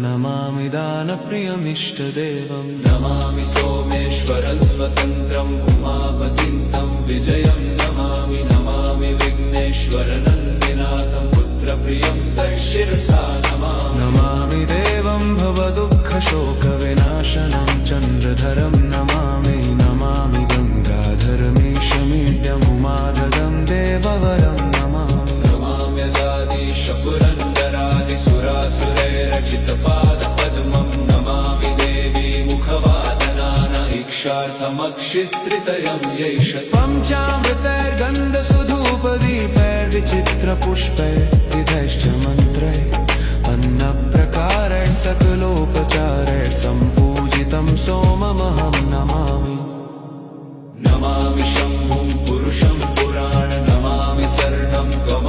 नमामि दानप्रियमिष्टदेवं नमामि सोमेश्वरं स्वतन्त्रम् उमापतिं तं विजयं नमामि नमामि विघ्नेश्वरनन्दिनाथं पुत्रप्रियं तैशिरसा नमामि देवं भवदुःखशोकविनाशनं चन्द्रधरं नमामि नमामि गङ्गाधरमीशमीड्यमुमाधगं देववरं नमामि नमाम्यजादिशपुरन्दरादिसुरासुरैरचितपादपद्मं नमामि देवी मुखवादनान इक्षार्थमक्षित्रितयं यैष पञ्चामृतैर्गन्धसुधूपदीपैर्विचित्रपुष्पैर्विधैश्च मन्त्रैः अन्नप्रकारैः सकलोपचारैः सम्पूजितं सोममहं नमामि नमामि शम्भुं पुरुषं पुराण नमामि शरणं गम